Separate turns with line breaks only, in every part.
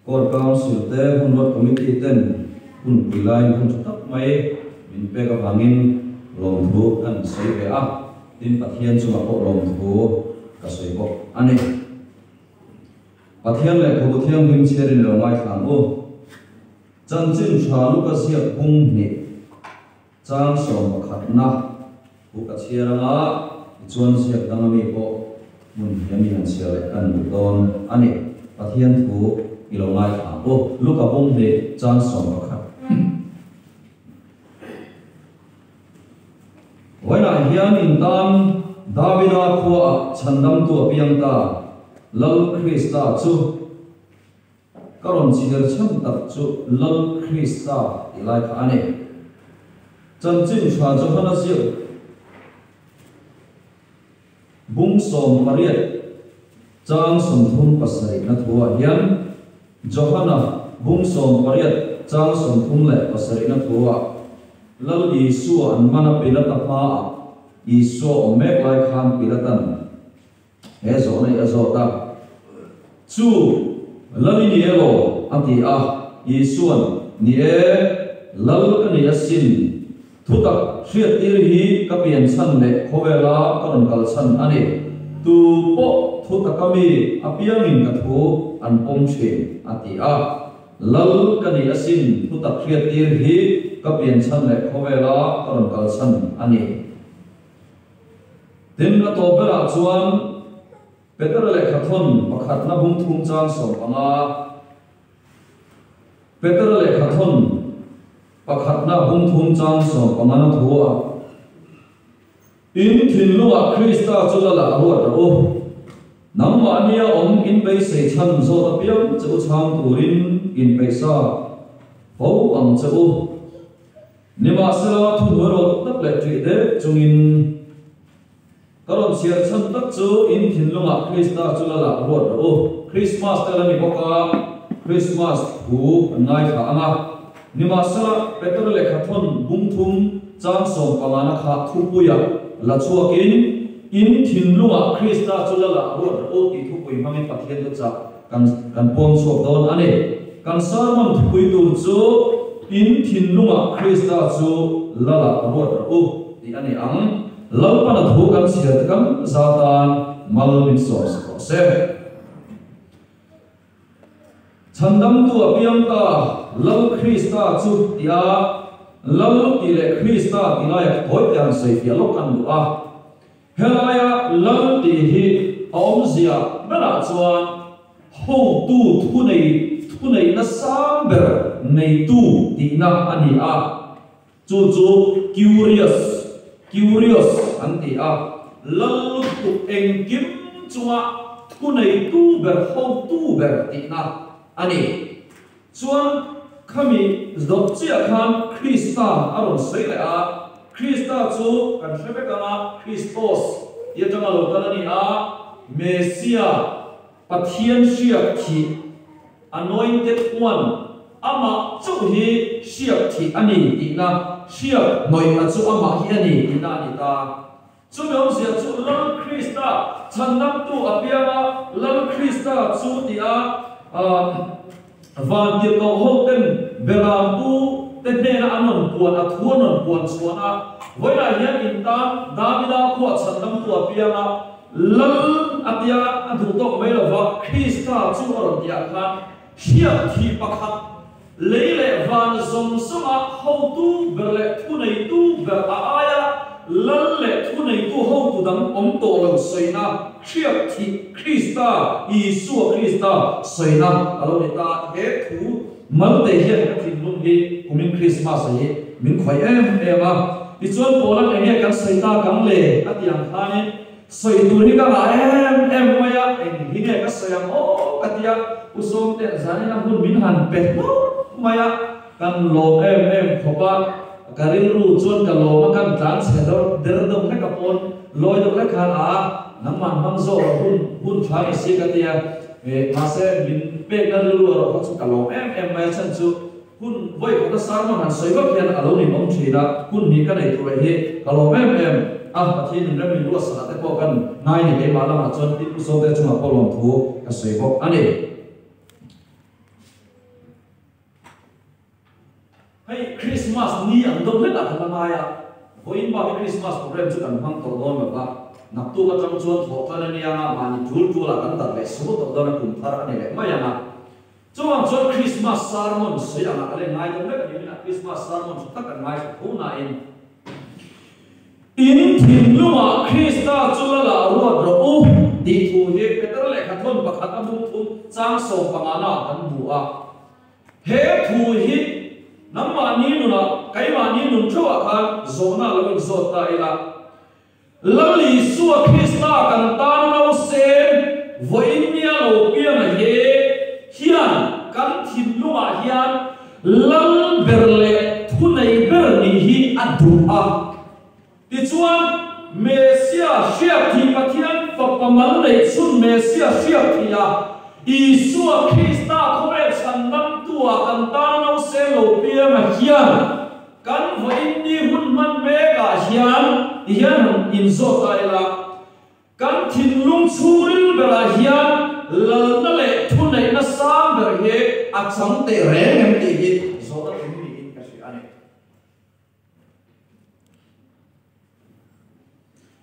Court Council te Hunrod Committee ten hun pilai hun tak mai min pe ka bangin lom thu kan sei ve a tin pathian chuma ko lom thu ka sei ko ani pathian le khu thiam him cherin lo mai thang o chan chin thalu ka siak hung ni chang som khat na ku ka chiranga chuan siak dangami ko mun hiami han sial kan don ani pathian thu ilongai thang o luka bung de chan som khat waina hian in tam Davida khuwa chandam tu apiang ta lal Krista chu karon chir cham tak chu lal Krista ilai kha ane chan chin chha chu hana siu bung som mariat chang som thum pasai na thuwa hian Johana bung som mariat chang som thum le pasai na thuwa lal Yesu an mana pilata pa Yesu omek lai kham pilatan ezo nei ezo ta chu lali ni elo ati a Yesu an ni e lal ka ni asin thutak hriat tir hi ka pian chan le khowela karon kal chan ani tu po thutakami apiang in ka thu an pom che ati a lal ka ni asin thutak hriat tir hi ka pian chan le khowela karon kal chan ani tin na to bela chuan Peter le khathon pakhat na bung thum chang som anga Peter le khathon pakhat na bung thum chang som anga na thuwa in thinluwa Krista chulala ruat ro nangma ania om in pe sei chan zo ta piam chu chang turin in pe sa ho ang chu nima sala thu ro tak le tri de chungin karon siar chan tak chu in thinlunga Krista chulala ruat ro Christmas talani boka Christmas hu ngai kha anga nima sala Peter le khathon bung thum chang som pangana kha thupuya la chuakin in thinlunga Krista chulala ruat ro ti thupui mangin pathian cha kan pom so don ane kan sarman thupui tu chu in thinlunga Krista chu lala ruat ro ti ane ang lalpana thu kan siat kan zatan malmin sos se chandam tu apiam ta lal Krista chu tia lal ti le Krista tinai hoi tan sei fia lokan du a helaya lal ti hi omzia bela chuan ho tu thu nei na samber nei tu ti na ani a chu curious anti a lal tu engkim chunga thu nei tu ber ho tu ber ti na ani chuan khami zopchia khan Krista aron sei le a Krista chu kan rebekana Christos ye changa lo tan ani a Mesia pathian siak thi anointed one ama chu hi siak thi ani ti na siak noi a chu ama hi ani ti na ni ta chu me sia chu lal Krista chandam tu apianga lal Krista chu ti a van ti ko hoten belampu tenena anon puan athuanon puan chuana voila hian inta Davida kho chandam tu apianga lal atia adu tok melova Krista chu aron tia khan siak thi pakhat leile van zong songa ho tu berle thunei tu ber aaya lal le thunei tu ho tu dang om to lo soina siak thi Krista Yesu Krista soina alo ta he thu mal te hian ka thin lung hi kumin Christmas hi min khoi em ema ti chuan polan enge kan saita kang le atiang khane soi tu ni ka em maya eng hi ne ka sayang o katia usom te zani na hun min han pe maya kan lo em khopa karin ru chuan ka lo ma kan tlan se do der dom ka pon loi do ka khan a namman mang zo hun thai si katia mase min pe na lu ro ko chu ka lo em maya chan chu hun voi ko ta sarma han soi ba khian alo ni mong thida hun ni ka nei tu hi ka lo em pathian in rami lu sa te ko kan ngai ni ke mala ma chon ti so te chuma ko lom thu ka sei bok ani hey Christmas ni ang dom le ta maya voin ba Christmas program chu kan hang to don ba nak tu ka tang chuan tho kan ni anga mani thul tu la kan ta le su to don kum thar ani le maya na chuan Christmas sermon sei anga ale ngai dom le ka ni na Christmas sermon chu tak kan ngai ho na in thim lunga Krista chulala ruat ro ti thu he peter le khathon pakhat amu thum chang so pangana kan bua he thu hi namma ni nuna kaima ni nun thua khan zona lo zota ila lali suwa Krista kan tan lo se voinia lo pian he hian kan thim lunga hian lal berle thunai ber ni hi adua ti chuan Mesia siap thi pathian fapamal nei sun Mesia siap thia Isua Krista khoe chandam tua kan tan no se lo pia ma hian kan voin ni hun man me ka hian in zo ta ila kan thin lung churil bera hian lal na le thunai na sam ber he a chang te reng em ti hi zo ta ni in ka si ani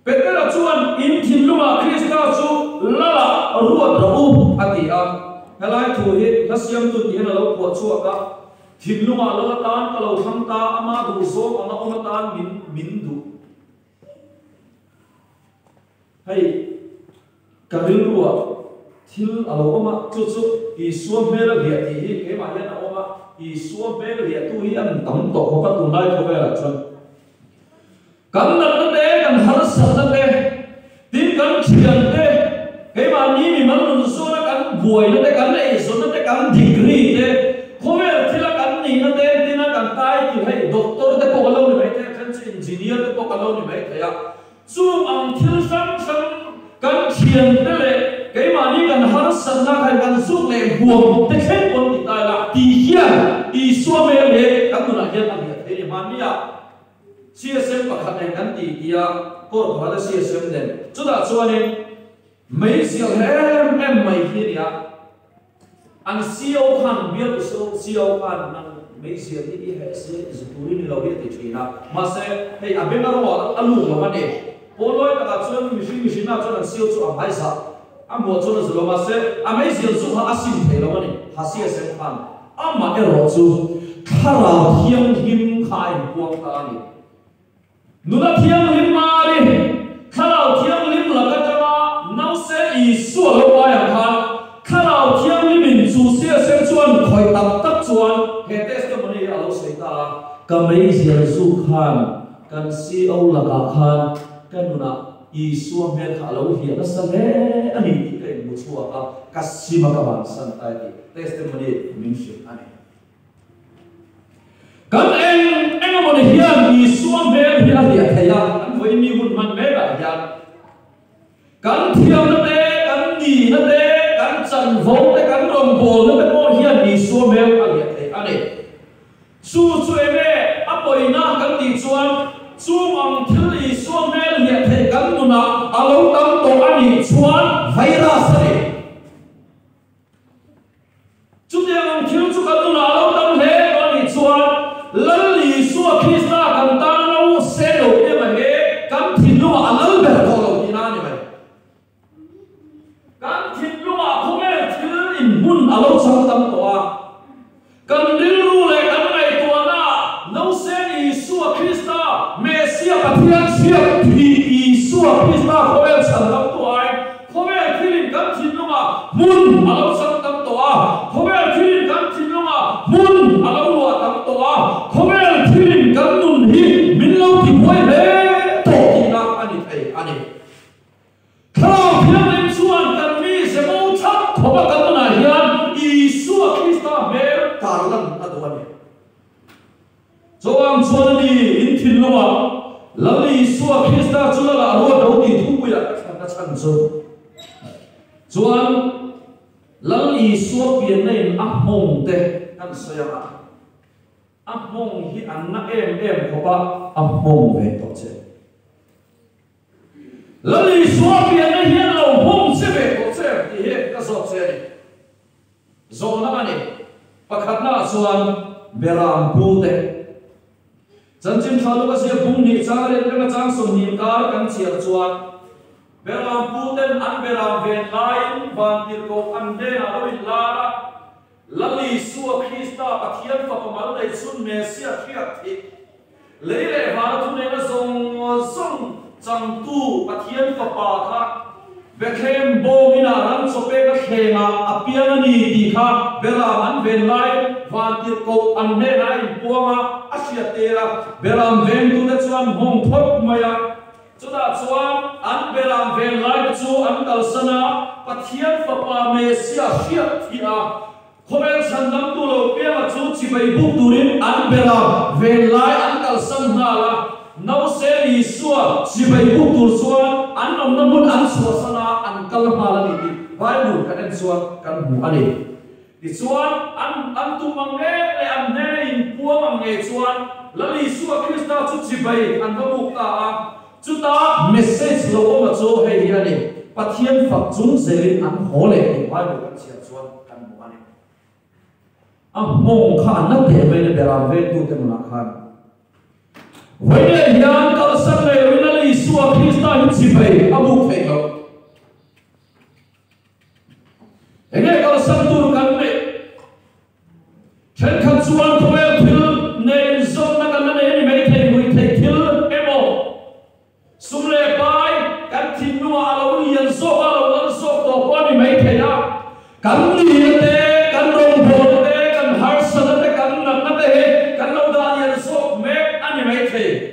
Peter chuan in thin lunga Krista chu lala ruat ro atia helai thu hi lasiam tu ti na lo ko chu ka thin lunga lala tan ka lo tham ta ama du so ama ona tan min du hei kadil ruwa thil alo oma chu i suam mel lia ti hi ke ma ya na oma i suam mel lia tu hi an tam to ko ka tu nai ko ba chuan kan na te kan har sa na te tin kan chian te ke ma ni mi man nun so na kan buai na te kan ei so na te kan degree te khoe thila kan ni na te tin na kan tai ki hei doctor te ko lo ni mai te kan engineer te ko lo ni mai te ya chu ang thil sang sang kan chian te le ke ma ni kan har sa na kan su le buam te khen kon ti ta la ti hian i so me le kan na hian ang te ni ma ni ya CSM pakhat nei kan ti dia kor khada CSM den chuda chuanin mai sial em mai hi ya an CEO khan bial so CEO khan nan mai sial ni he se zupuri ni lo hi ti thina ma se hei abenga ro alu lo ma ne poloi ka chuan machine na chuan CEO chu a mai sa ambo chuan zo ma se a mai sial chu ha asim the lo ma ne ha CSM khan amma e ro chu khara hiam him khai puang ta ni nuna thiam lim mari khalau thiam lim la ka tama nau se I su lo pa ya khan khalau thiam lim in chu se se chuan khoi tak tak chuan he testimony a lo sei ta ka mai sia su khan kan CEO la ka khan kan nuna I su me kha lo hi na sa le ani ti ke mu chua ka sima ka ban san ta ti testimony min shi ani kan eng mo ni hian I suam me hi a dia thaya an voi mi hun man me ba hian kan thiam na te kan ni na te kan chan vo te kan rom bol na te mo hian I suam me a dia thai ani su chue me a poi na kan ti chuan chu ang thil I suam me dia thai kan nu na a lo tam to ani chuan virus ani chu te ang thil chu kan nu na a lo tam le ani chuan lali suwa Krista kan ta no se lo e ma he kan thin lu a lal ber ko lo ina ni mai kan thin lu a khome thil in mun a lo chang tam to a kan dil lu le kan ngai to na no se I suwa Krista Mesia pathian sia I suwa Krista khome chang tam to ai khome thil kan thin lu a mun a lo chang tam to a khome thil kan thin lu a mun a lo wa tam to a khomel thilin kan nun hi min lo ti hoi le to ti na ani thei ani khao phiam len chuan kan mi se mo thak khoba kan na hian Isu Krista me tarlan adwani zoang chuan ni in thin loma lali Isu Krista chulala ro do ti thu puya ka chan zo chuan lali Isu pian nei a hong te kan soya among hi anna em khoba among ve to che lali swap ya na hian lo hong se ve to che ti he ka so che zong na ani pakhat na chuan beram pute chanchin thalu ka se bung ni changre ka chang som ni kar kan chiar chuan beram puten an beram ven lain van tir ko an de na lo la lali suwa Krista pathian fa pamal dai sun mesia khiat thi leile va tu ne na zong chang tu pathian fa pa kha bekhem bo ina ran sope ka khenga apiang ni ti kha beram an ven lai van tir ko an de na in puanga asia tera beram ven tu na chuan hong thot maya chuda chuan an beram ven lai chu an kal sana pathian fa pa mesia khiat thi a khomel sandam tu lo pe ma chu chi bai buk turin an beram ven lai an kal san na la nau se li suwa chi bai buk tur chuan an nom na mun an suwa sana an kal ma la ni ti bible kan en chuan kan hu ani ti chuan an tu mang nge le an ne in puwa mang nge chuan lali suwa Krista chu chi bai an ba buk ta a chu ta message lo ma chu hei hi ani pathian fak chung selin an hole ti bible kan chia chuan kan hu ani mong khan na te me ne beram ve tu te na khan vậy hiện cả sang này với nó là Chúa Kitô hiện chỉ về abu phê lo anh em cả sang tu cần này trên khăn chuan thôi thiếu nên giống na cần này mấy thầy người thầy thiếu emo sum lệ bài cần thiên nua alo yên so alo lân so tổ quan mấy thầy à cần gì thế cần đồng bộ thế cần har sơn thế cần nặng thế cần lâu đài yên so mấy anh mấy thầy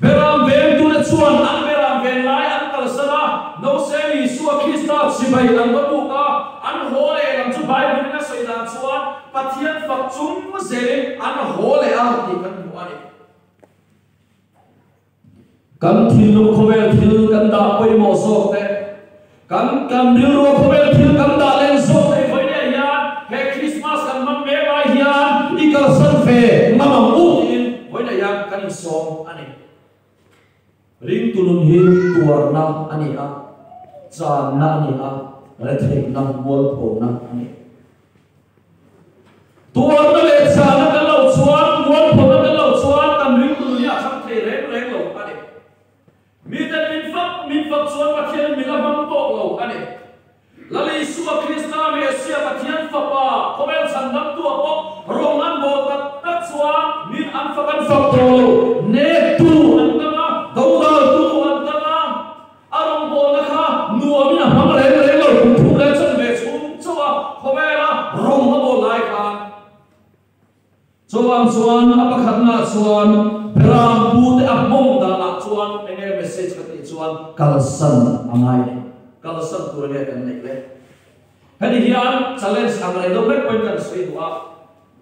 beram ven tu na chuan an beram ven lai an kal sana no se ni Chúa Kitô chi bai an ba bu ka an hole lam chu bible na soi dan chuan pathian fak chung ze an hole a ti kan hu ani kan thil lu khovel thil kan da poi mo so te kan bil ro khovel thil kan da len so te voi ne ya he Christmas kan man me bai hian i kal san fe mamam u in voi ne ya kan som ani ring tulun hi tuar na ani a chan na ani a re thek na mol pho na ani tuar na le chan na kan lo chuan mol pho na kan lo chuan tam ring tulun ya kham the reng lo ani mi tan min fak chuan pathian mi la bang to lo ani lali Chúa Kitô mesia pathian fa pa khomel san nam tu ko rong an bo tak chuan min an fa kan fak to ne tu an đâu đó tu ăn ta arong bo na kha nuo mi na mang le lo thu le chân về chung cho ho ve la rong ma bo lai kha chuan apakhat na chuan ram pu te ap mong da la chuan enge message ka ti chuan kalsan amai kalsan tu le kan nei le hani hian challenge angai do back point kan sui tu a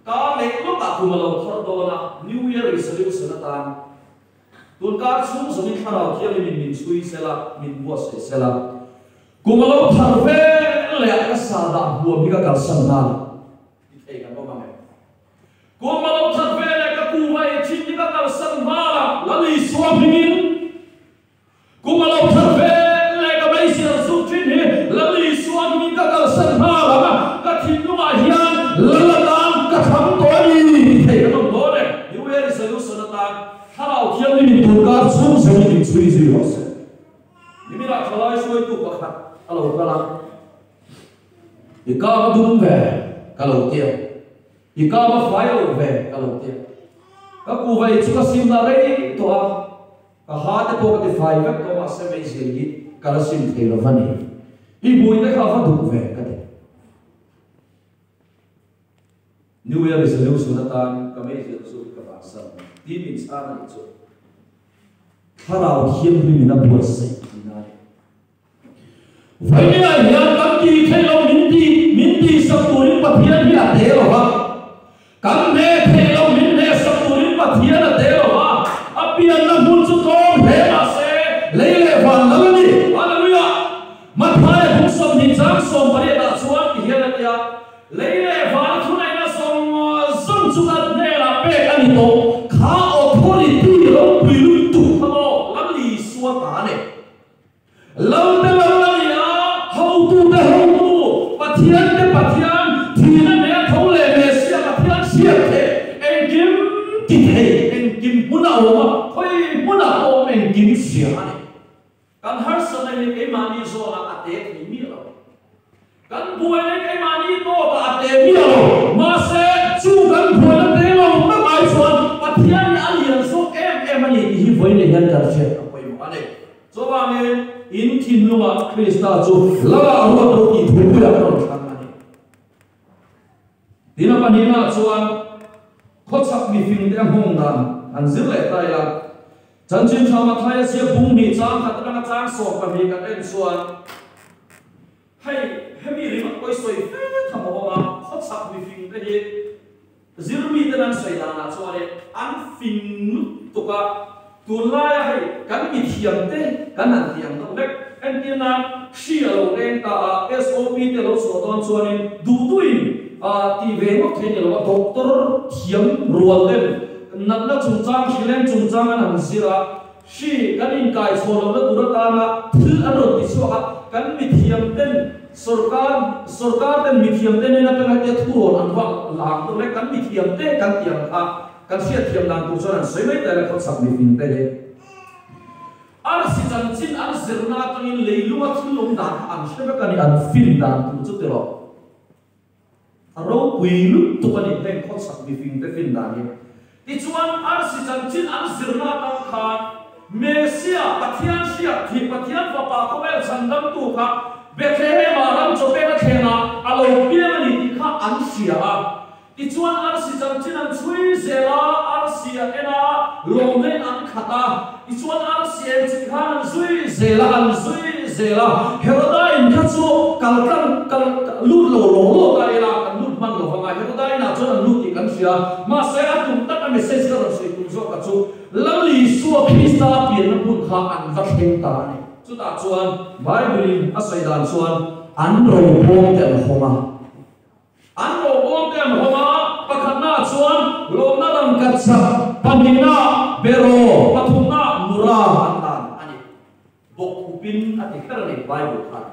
ka le lo ka tu ma lo thor do na new year resolution tan tuần cá xuống số mình khá là kia mình chui xe la mình mua xe la cùng lâu thằng về lẽ cái xa đạm buồn như cái sân na thì cái bao nhiêu cùng lâu thằng về lẽ cái cù vay chín như cái sân na là lì xóa mình cùng lâu thằng về lẽ cái bây giờ xuống chín thì là lì xóa mình cái sân na là cái thìn nó mà hiền là làm cái thằng tối đi thì cái đồng đó này nếu về thì sẽ lúc sân tan Halo kiam ni tu ka sum se ni chui zui lo se ni mi la khalai soi tu ka khat alo ka la i ka ma dum ve ka lo tia i ka ma fai lo ve ka lo tia ka ku vai chu ka sim na rei to a ka ha te po ka te fai ve to ma se me zi gi ka la sim the lo vani i bui te ka fa du ve ka te New Year resolution tan ka me zi su ka ba sa đi mình xa này rồi, thà nào khiêm thì mình đã buồn sạch thì này. Vậy nên là hiện các kỳ thay lòng mình đi sắp tuổi bắt thiên thì là thế rồi ha. Các mẹ thay lòng mình để sắp tuổi bắt thiên là thế rồi ha. Áp biên là muốn chút con thế mà sẽ lấy lệ phản lắm đi. Hallelujah. Mặt hai cũng sống nhìn sáng sống và để đặt xuống thì hiện là thế. Lấy lệ phản thứ này là sống dân chúng ta thế là bê cái gì đó. Khá authority lo bilu tu thamo lam li suwa ta ne lam te lam la ya how tu pathian thì nó nè thấu lệ mẹ xia mà thiên xia thế em kiếm thì thế em kiếm muốn nào mà thôi muốn nào em kiếm xia này kan har sa này cái mà đi zo là ate thì mi rồi kan buai này cái mà đi to là ate mi rồi mà sẽ chu kan buai là thế rồi mà ai xuân mà thiên anh liền số em anh đi với này nhân cả xia quay mà này cho ba nên in thiên luôn à Christa chu là ông đâu đi thuê bữa đâu đi nào bạn đi nào chuan khó chắc bị phim đem hông đàn anh giữ lại tay là chân chân sau mà thay sẽ bung đi trang thật là trang sọc và mình cái em chuan hay hay bị riêng coi soi thằng họ mà khó chắc bị phim cái gì giữ mi tên anh soi đàn là chuan đấy anh phim tụi cả tuần lai hay cái bị thiểm thế cái nào thiểm đâu đấy em tiên nam xì ở đầu đen ta SOP thì lâu số đón chuan nên đủ tuổi thì về một thế này là doctor thiểm ruột lên nằm đó trung trang chỉ lên trung trang anh làm gì là si cái in cài số nó tụi ta là thứ anh rồi thì số cái bị thiểm tên सरकार tên bị thiểm tên nên là cái cái thu rồi anh vọng làm tụi này cái bị thiểm tên cái thiểm cái xe thiểm làm tụi cho nên xây mấy cái là không sắp bị thiểm tên đấy anh si chân chín anh zerna tụi in lấy luôn thứ lông đàn anh sẽ phải cái anh phim đàn tụi chút rồi rồi quỳ lúc tụi anh đang không sắp bị phim đàn này thì chuan anh si chân chín anh zerna tăng khan Mesia Pathian thì Pathian và bà có vẻ rằng đâm tụ khác về thế mà đâm cho bé thế nào alo bia này thì khác ăn xỉa thì chuan ăn xỉa chẳng chỉ ăn chui zela ăn xỉa ena lồng lên ăn khata thì chuan ăn xỉa chỉ khác chui zela Herodai khát số cal lút lô cái là cần lút mang lô vào Herodai nào cho ăn lút thì cần xỉa mà sẽ ăn cùng tất cả message cái rồi cũng cho cả số lăng lì xua Christa biển nó buồn khá ăn vắt thêm ta này chúng ta chuan Bible a soi dan chuan an ro bom te homa pakhatna chuan lomna ram katsa panina bero pathumna mura andan ani bok upin ati karani Bible khan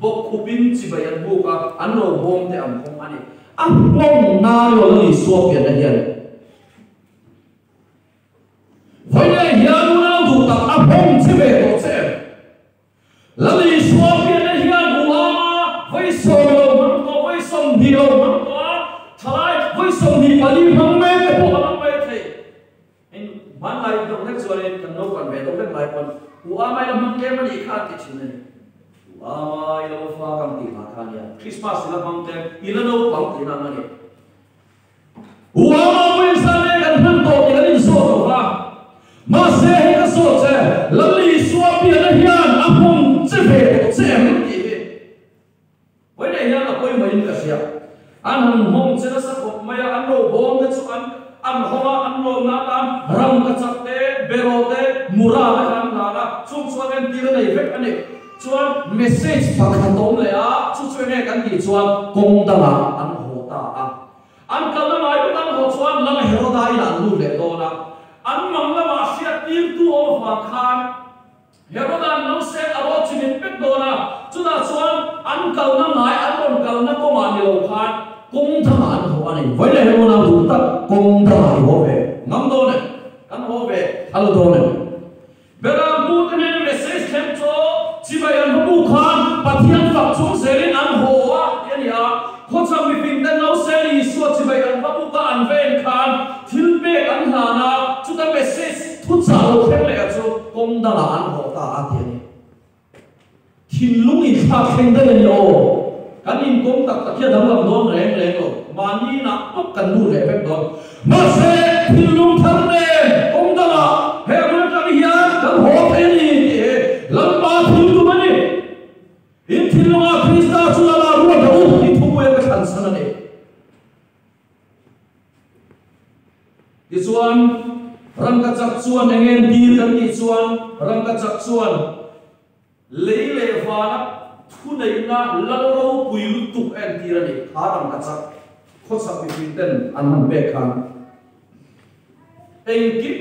bok upin chibayan buka an ro bom te am hom ani bom na lo lăng lì xua biển na hian vậy này hiền nào đủ tập áp hông chỉ về tổ chức là lý số tiền này hiền đủ ama với số măng to với sông nhiều măng to thay với sông thì mà đi măng mê cái bộ măng mê thì anh bán lại đồng nhất rồi nên cần nấu còn về đồng nhất lại còn đủ ama là măng kem mà đi khát cái chuyện này đủ ama là một pha cầm tiền mà khát nha Christmas là măng kem ilan đâu bằng tiền nào này đủ ama với sao này cần phân tổ thì cái lý số đâu ha mà sẽ cái số sẽ là lý số tiền là hiền áp hông chế về chế em vậy này là quay mình cái gì anh hùng hông chế nó sắc hộp mày anh đồ bom cái số anh hoa anh đồ nát anh ram cái chắc té bero té mura cái anh là chung chuan em tiền này phép anh này chuan message phật tông này chung chuan này cái gì chuan công đăng anh hồ ta anh cần nó nói với anh hồ chuan là Herodai là luôn để đó là anh mong là mà sẽ tìm tu ông và khan Herodai nó sẽ ở đó chỉ biết đó là chúng ta chuan anh cầu nó nói anh còn cầu nó có mà nhiều khan công thằng anh hồ anh với lại Herodai đủ tất công thằng anh hồ về ngắm đó này anh hồ về alo đó này bây giờ bu cái này message thêm cho chỉ phải anh bu khan Pathian phật xuống sẽ lên anh hồ cái này khó chăng vì phim tên nó sẽ đi suốt chỉ phải anh bu cái anh về khan thiếu biết anh hà na chúng ta message thút sao thêm lại cho công đã là anh hồ ta tiền thiên lung in khác thêm đây nhiều cái in công tập kia đóng làm đón rèn rồi mà như là bất cần đủ để phép đó mà sẽ thiên lung thân này công đã là hệ mới cho đi ha cái hồ thế này lần ba thiên lung anh in thiên lung à Christa chúng là ruột đầu thì thu về cái sản sinh này di chuan rang ka chak chuan engen tir kan ti chuan rang ka chak chuan leile wala thu nei na lalo pui tuk en tir ani rang ka chak kho sak bi ten an han be khan engki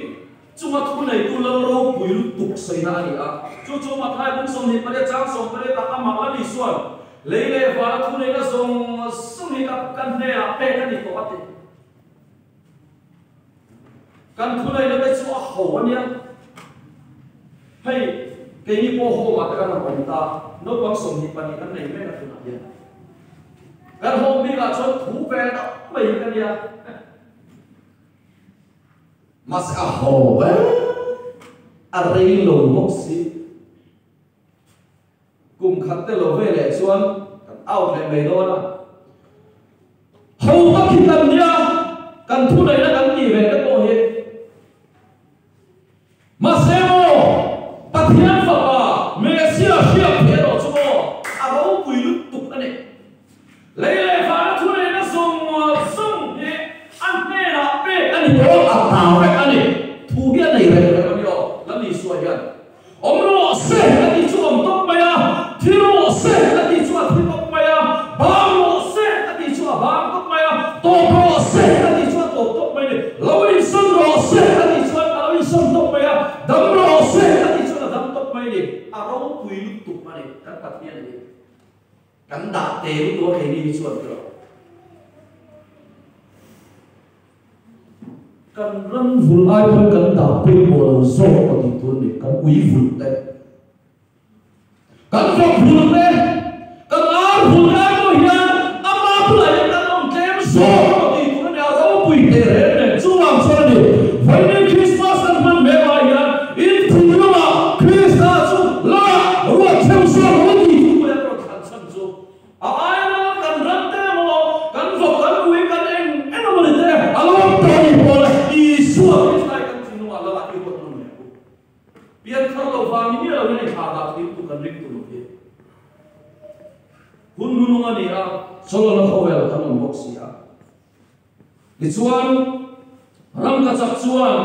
chuma thu nei tu lalo pui tuk saina ani chu ma thai bung som ni pare chang som pare ta ma la ni suan leile wala thu nei na song ni ka kan ne a pe kan ni to ate kan thu nei na be chu a ho ania hei ke ni po ho ma ta kan na ta no bang som ni pani kan nei me na tu na ya kan ho mi la cho thu ve da mai kan ya mas a ho ba a rei lo mok si cùng khát tê lo về lệ xuân ao lệ bề đô na hầu các khi cần nha cần thu này là cần gì về các bộ hiện mà xem ô ta thiên phật à mẹ xia xia thiên đồ cho bộ à bố quỳ lúc tục anh này lấy lệ phá thu này nó dùng nhé ăn nè là bê anh này bố à tao cái anh này thu hiện này về rồi nhiều lắm đi xuôi hiện ông nó sẽ là đi chuồng tóc mày à Tiro se la di chua tiro maya, bamo se la di chua bamo maya, topo se la di chua topo maya, lawin sun ro se la di chua lawin sun topo maya, dam ro se la di chua dam topo maya, arau pui lu topo maya, kan patnya ni, kan dak te lu ke ni chua tiro, kan ran vul ai pun kan dak pui mo zo ko ti tu ni kan ui vul te. Kan phục vụ thế, kan áo phục ai có hiền, âm áp lại kan ông kém số thì cũng đã có bùi tệ này, chú làm sao đi? Vậy nên Christmas ăn mặn mẹ bài hiền, in thì nó mà Christmas chú la, ruột theo số nó thì cũng phải có thành sản chú. Ai nó kan rất thế mà, kan phục kan quý kan em nó mà thế, alo tôi bỏ lại đi xuống cái này kan chỉ nó là lại cái vật này. Biar kalau vàng ini là cái này khá là cái tu kan ring tu. Hun gunungan ni a solo na khawel kan box ya di chuan ram ka chak chuan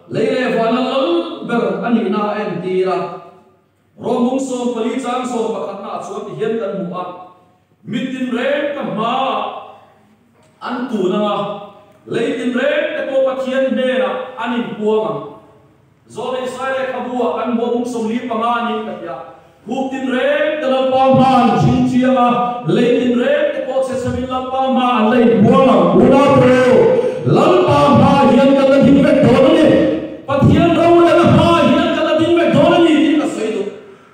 leile vana lal ber ani na en tira romung so pali chang so pakhat na chuan hian kan mu a mitin re ka ma an tu na leitin re te ko pathian ne na anin puanga zo le sai le khabua an bomung som li panga ni ka ya Hutin re telapa man cincia leitin re tepot sesamin lapa ma lei buang guna pro lalpa ma hian kala din ve donani pathian ro la ma hian kala din ve donani din ka saidu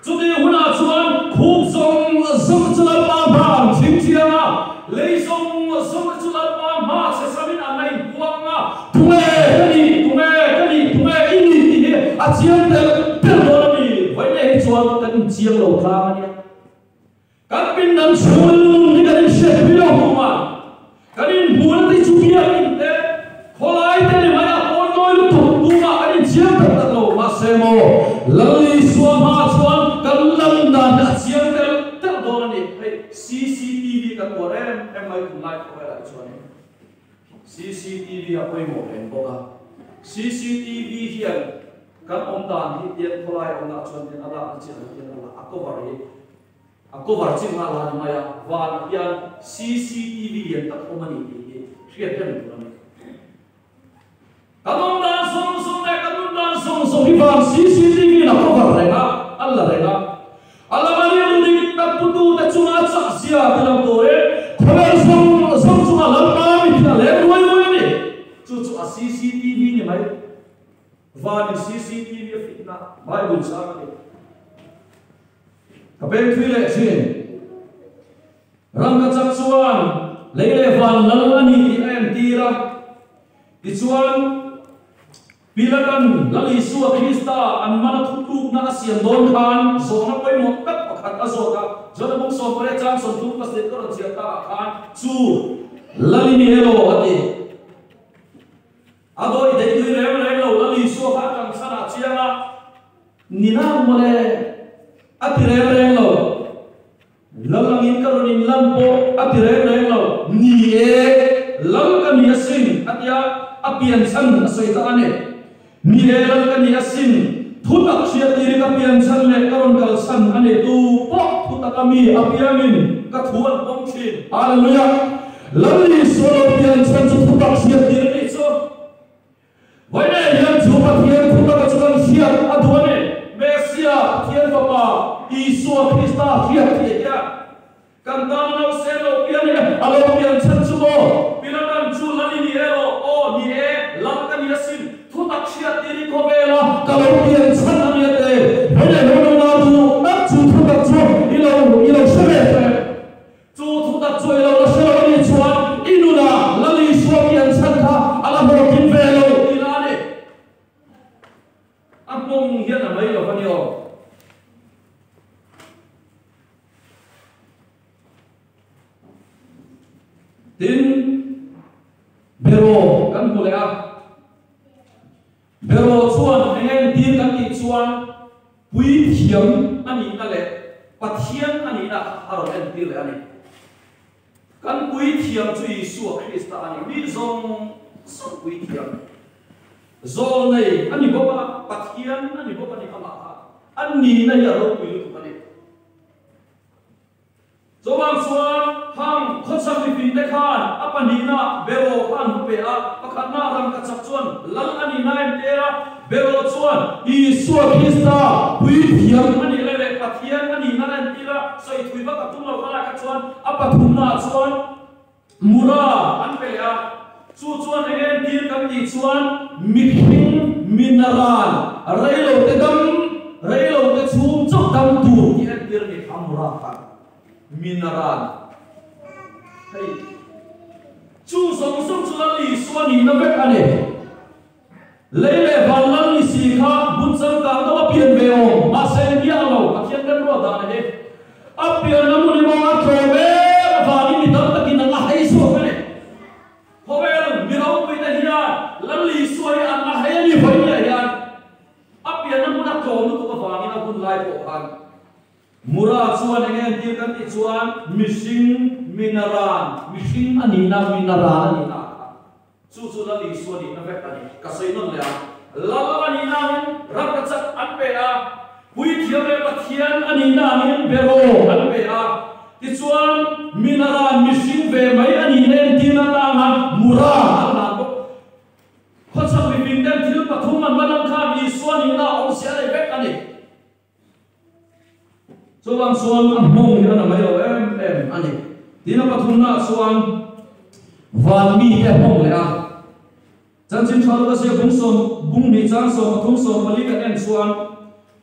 chuti huna chuan khub zong chalapa ma cincia lei zong chalapa ma sesamin anai buang tume ini ini acian tel donani chuan kan chiang lo thang ania kan pin nan chul ni kan she pilo huma kan in bul ti chupia in te kholai te ni maya on noi lu tu huma kan in chiang ta lo ma semo lali swama chuan kan lam da na chiang tel do ni CCTV kan korem mai tu lai ko la chuan CCTV a poi mo en boka CCTV hian kan om dan hi tian kholai om na chuan tin ala chi na tian ala akovar ching na la maya van hian CCTV hian tak omani hi hriat kan tu ni kan om dan song hi van CCTV na cover renga alla mari ni tak putu ta chunga chak sia bilang tore kholar song chunga lampa mi thla le roi ni chu a CCTV ni mai van CCTV fitna Bible sang ni kapeng phile sin rang ka chak chuan leile van lalani ti em tira ti chuan pilakan lali suwa Krista an mana thutuk na asiam don khan so na poi mo kat pakhat azota jona bung so pare chang so tu pas de ko sia ta khan chu lali ni helo ati adoi dei tu re lo lali so kha kang sana chianga nina mole ati re lo lalangin karonin lampo ati re lo ni e lam kan yasin atia apian san asoita ane ni elal kan yasin thutak sia tiri kapian san le karon kal san ane tu pok thutakami apiamin ka thuan pomchin haleluya lali solo pian san thutak sia tiri ni so Wene yang cuba tiang thutak chuan sia aduane mesia tiang papa Isu Krista sia dia kan tam no selo pian alo pian san chumo tin bero kan kulea bero chuan engen tin kan ti chuan pui thiam ani na le pathian ani na aro en ti le ani kan pui thiam chu Isu Krista ani mi zong so pui thiam zol nei ani boka pathian ani boka ni kama ani na ya ro pui lu ani zo bang chuan hang khosak ni pin te khan apani na bero khan pe a pakhat na ram ka chak chuan lal ani na em tera bero chuan Isu Krista pui thiam ani le le pathian ani na em tira so I thui ba ka tum lo ka chuan apathum na chuan mura an pe a chu chuan again dir kam ti chuan mithing minaran railo te dam railo te chum chok dam tu ti an dir ni amura ka minaran hey chu song song chu la li suan ni na be ane lele balang ni si kha bun sang ka to pian be o ma se ni a lo ka khian kan ro da ne a pian na mu ni ma tho be va ni dam ta kin na hai so be Hobel mirau pui ta hiya lalli suai an na hayani hoi ya yan apia na muna to nu to ba ni na bun lai po han mura chuan engen ti kan ti chuan mishing minaran mishing ani na minaran ani na chu chu lalli suai na ve ani ka sei non le lal ani na hin rak ka chak an pe a pui thiam le pathian ani na hin bero an pe a ti chuan minaran mishing ve mai ani nen ti na ta nga mura an ko khosak mi pin den thil pathum man manam kha mi suan ni na ong sia le bek ani so bang suan an mong ni na mai lo em ani ti na pathum na suan van mi he mong le a chan chin thal ka se bung son bung ni chang so pathum so mali ka en suan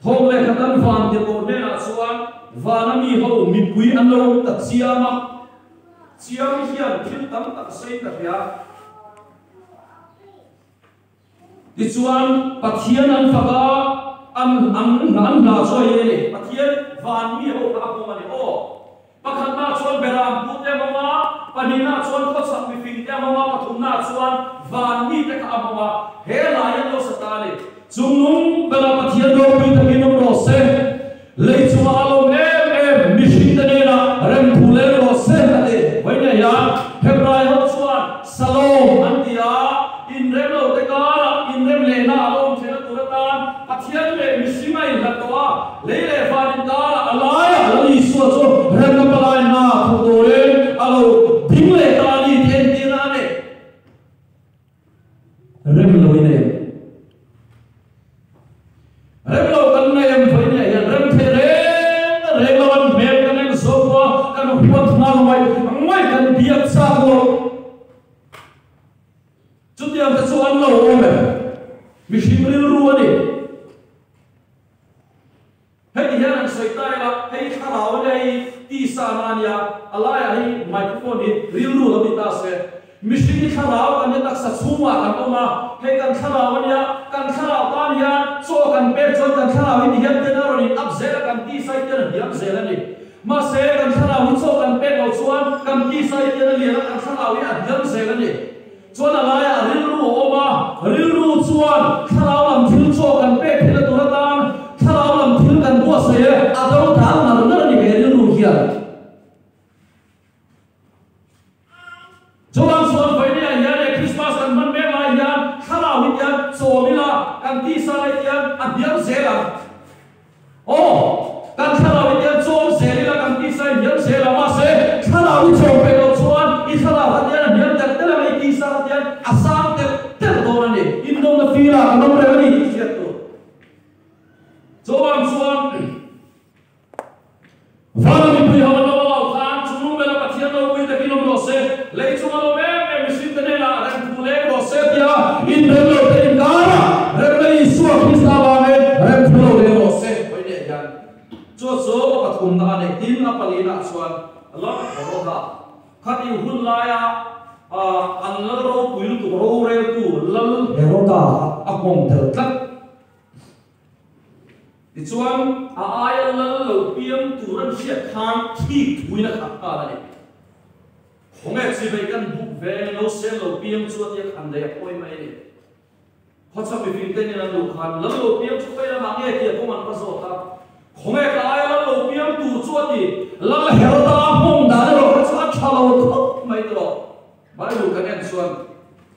thong le khatan van ti ko ne na suan vanami ho mi pui an lo tak siama siam hian thil tam tak sei ka ya ti chuan pathian an faka an na choi ye pathian van mi ho ka ko mani o pakhat na chuan beram pu te mama panina chuan ko sak mi fin te mama pathum na chuan van mi te ka mama he la yan lo satale chunung bela pathian ro pui ta kinom ro se le chuma alo em mission ta ne na rem thule ro se ta de vai ne ya hebrai ho chuan salom an dia in rem lo te ka in rem le na alo thela turatan pathian le mission ai la to le le farin ta alaya ali so so rem na palai na thu do le alo ding le ta ni ten ti na ne rem lo ne rem lo kan ne em vai ne ya rem the re lawan mel kan en so ko kan huat na mai kan biak sa ko chutiam ta chuan lo o me mi him ril ru ani hei hian an soi tai la hei kharau nei ti sa na nia alaya hei microphone ni ril ru la ta se mi him kharau kan tak sa chuma kan ma hei kan kharau nia kan kharau ta nia so kan pe chon kan kharau ni hian te na ro ni up zela kan ti sai te na hiam zela ni ma se kan kharau ni so kan pe lo chuan kan ti sai te na lia kan kharau ni a hiam zela ni chuan alaya ril ru o ma ril ru chuan kharau lam thil cho kan pe thil tu tan kharau lam thil kan bo se a do ta na ni be ril ru hian Joang suan vai ne ya ne Christmas kan man me lai ya kharau hi ya so mila kan ti sai ya a biam zela o kan kharau hi ya chom zela kan ti sai biam zela ma se kharau hi chom pe lo chuan I kharau ha ya na biam tak tela mai ti sa ya asam te te do na ni in do na fira kan re ni ti ya to Joang suan Vana mi pui hawa no wa khan chunung bela pathian lo pui ta kinom lo se le chuma lo me mission te ne la ran thule lo se ya in rem lo te in kara rem le Isu Krista ba me rem thulo le lo se oi ne yan cho so pathum na ne tin na pali na chuan Allah ro da khati hun la ya an la ro pui tu ro re tu lal herota akong tel tak Di chuan a ayal lal lo piam turan sia khang thi thui na kha ta ni không nghe chỉ về căn bục về lâu xe lâu piêm chuột như khăn đầy ôi mày đi họ sao bị phim tên này là lục khăn lâu piêm chuột phải là mang nghe kia cũng ăn có số ta không nghe cái là lâu piêm tủ chuột đi là heo ta không đã rồi họ sao chả lâu không mày đó bài lục cái này xuân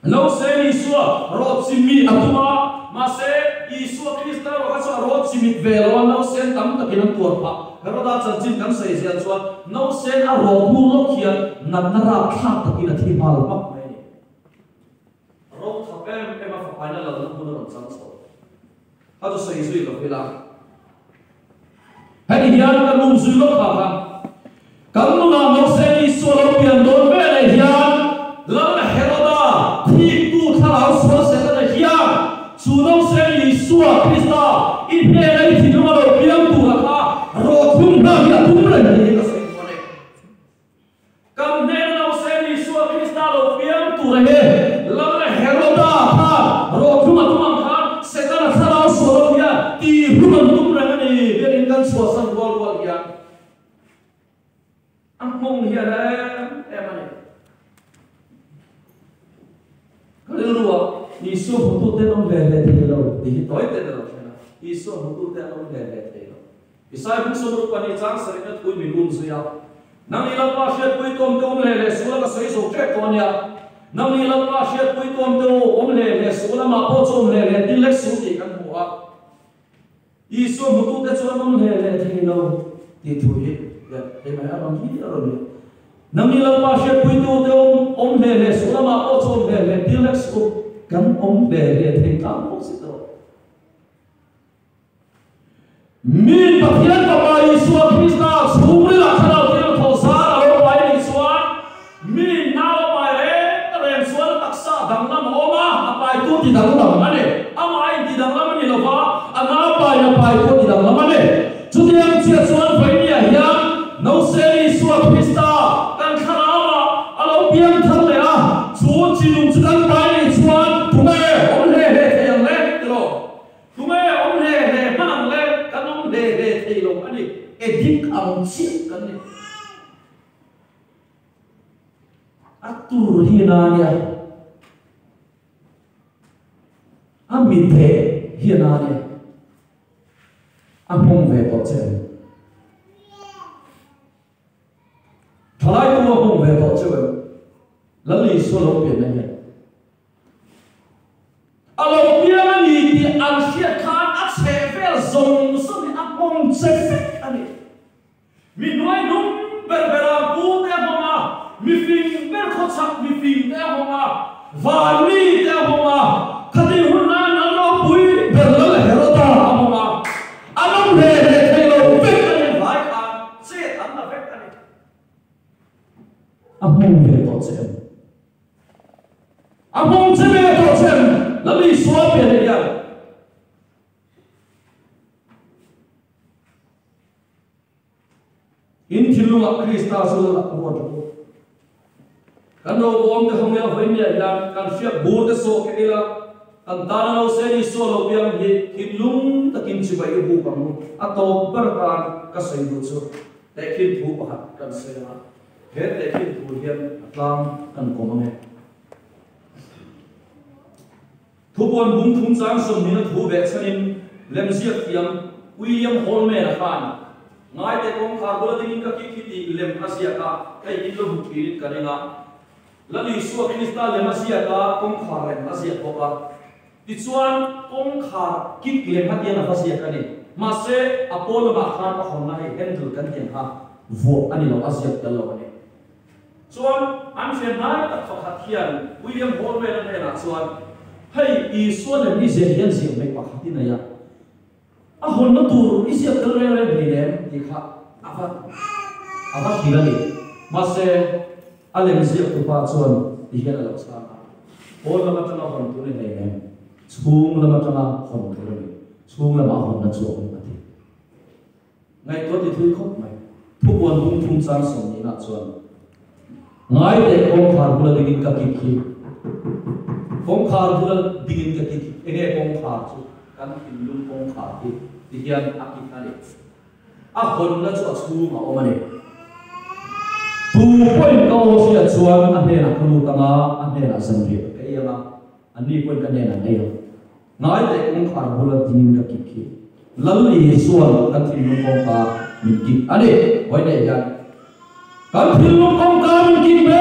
lâu xe đi xua rồi xin mi atuma mà xe đi xua Christa rồi họ sao rồi xin mi về rồi lâu xe tắm tập cái năm tuột pa rồi ta chân chính cắn sấy diện xuân lâu xe à rồi mua lốc kia nằm ra khác tập cái là thi mal mắc mày rồi thằng em mà phải là lần mua được sản xuất họ cho sấy duy là phải làm hay thì hiện cái mùng duy lốc khác cắn nó làm lâu xe đi xua lâu biển đồn về này hiện lần này Heroda thì tu thà áo xua sẽ là hiện chủ động sẽ đi xua Christa ít nghe đây thì nó là biển tu là rồi tung ra hiện tung ra này cái sấy này cầm nên lâu xe đi xua Christa là biển tu là hết lần này Heroda rồi tung khăn sẽ là thà áo xua lâu hiện thì tung ra này biết đến căn xua sang wall hiện anh mong hiện đấy em này cái lúa Isu hutu tên ông về thì lâu thì tối tên lâu thế nào Isu hutu tên ông về thì lâu Isai bung sumur pani chang sari na kui minun suya nang ilang pa siya kui tom tom le sula ka sai so trek to nya nang ilang pa siya kui tom to om le sula ma po chom le dilek su ti kan huwa Isu hutu te chuan om le thì lâu ti thui ya te mai abang hi ro ni nang ilang pa siya kui to om le sula ma po chom le dilek su kan om le thì ta po si to min pathian papa Yesus Kristus sumri la khana til thosa alo pai ni suan min naw pai ren suan taksa danglam oma apai tu ti danglam ane amai ti danglam ni lova ana pai tu ti danglam ane chudiam chia suan pai ni ya no se Yesus Kristus kan khana ma alo piam thar le a chu chinung chudan pai ni suan tume om le theyang le tro tume om le manang le để thầy lòng anh đi edit ông chiết cái này atur hiền anh anh mình thế hiền anh không về tổ chức thay tôi không về tổ chức lần này số lượng biển này alo bia ni thì anh sẽ khán anh sẽ phải dùng ông sẽ phép anh mình nói đúng berbera bu te homa mi phim ber khó chắc mi phim te homa và mi te homa khadi hun na na lo bui ber lo Heroda homa anh để thầy lo phép anh phải cả sẽ anh là phép anh không về tổ chức không sẽ về tổ chức là đi xóa biển này à in thilunga Krista sula kuat kan no bom te homya hoimya ya kan sia bur te so ke ila kan tanau se ni so lo piang hi thilung takin chibai bu kamu ato barkan ka sai bu chu te khin bu pa kan se ma he te khin bu hian atlam kan komane thubon bung thum sang som ni na thu be chanin lemsia tiang William Holmer khan ngay te kong khar bola dingin ka kiti lem asia ka kai in lo bukirin kanenga lali su Krista lem asia ka kong khar lem asia ko ka tichuan kong khar kik lem hatia na asia ka ni ma se apol ma khan pa khon na he handle kan tiang ha vo ani lo asia dal lo ani chuan an fen nai ta khat hian William Holmer na na chuan hei I suan lem ni zen hian zi me pa khatina ya a hon na tur isia kalre le bilem dikha ava hilani mase alem zi tu pa chuan dihela lo sa hon lama tana hon tu le ne chung lama tana hon tu le chung lama hon na chu ni ati ngai to ti thui khop mai thu bon bung thum sang som ni na chuan ngai te kong khar bula dingin ka ki kong khar bula dingin ka ki ene kong khar chu kan lung kong khar ki tihian akit ani a hon na chu chu ma omani tu point kau sia chuan ane na kamu tanga ane na sandri ke yana ani point kan na nei ngai te kong khar bola tin ka ki lalli sual kan tin no kong ka mikki ane wai nei ya kan tin no kong ka mikki be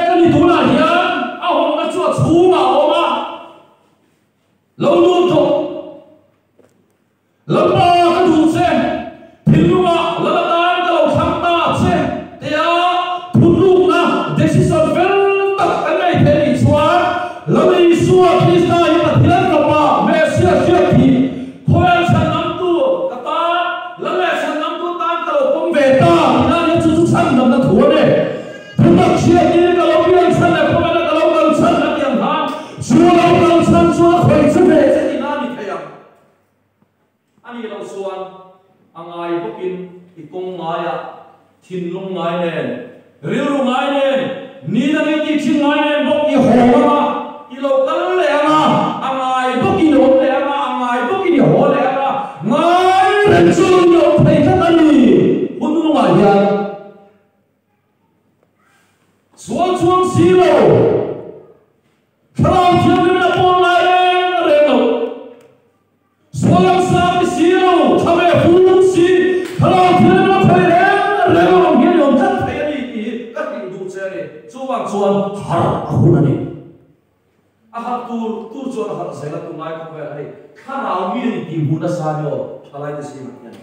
kan ni tuna hian a hong na chu chu ma o ma lo lu to lamba ka du se tin lu ma la la tan ka lo thang ta se te ya thulu na decision vel tak kan nei the ni chuan lalli sual krista hi ma thilan ka pa me sia sia thi khoel san nam tu ka ta lalle san nam tu tan ka lo pom ve ta ina ni chu chu san nam na thu ne thumak sia ni ka lo pian san na pom na ka lo kal san na yang ha su lo kal san su khoi chu ve se ina ni thaya ani lo suan angai bokin ikong ngaya thin lung ngai nen ril lung ngai nen ni na ni ti chin ngai nen bok i ho ma i lo kal le ma angai boki lo le ma angai boki ni ho le ma ngai ren chu yo thei ta ni hun nu ngai ya suan chuang si lo khram thiam ni na pon ngai re no suan sa ki si lo thame hu si khram thiam na thei re no ngi yo chat thei ni ti ka ti du che ni chuang chuan har hu na ni aha tu chuan har se la tu ngai ko ve ai kha rao mi ni ti hu na sa yo thalai de si ma yan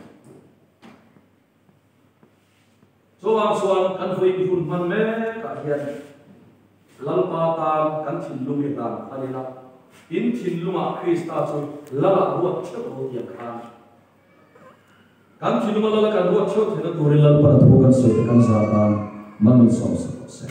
chuang chuan kan foi ni hun man me ka hian lalpa ta kan thin lung ni ta alila in thin lunga krista chu lala ruat chho ho ya khan kan thin lunga lala kan ruat chho thena turin lalpa thu kan se kan sa kan man som sa se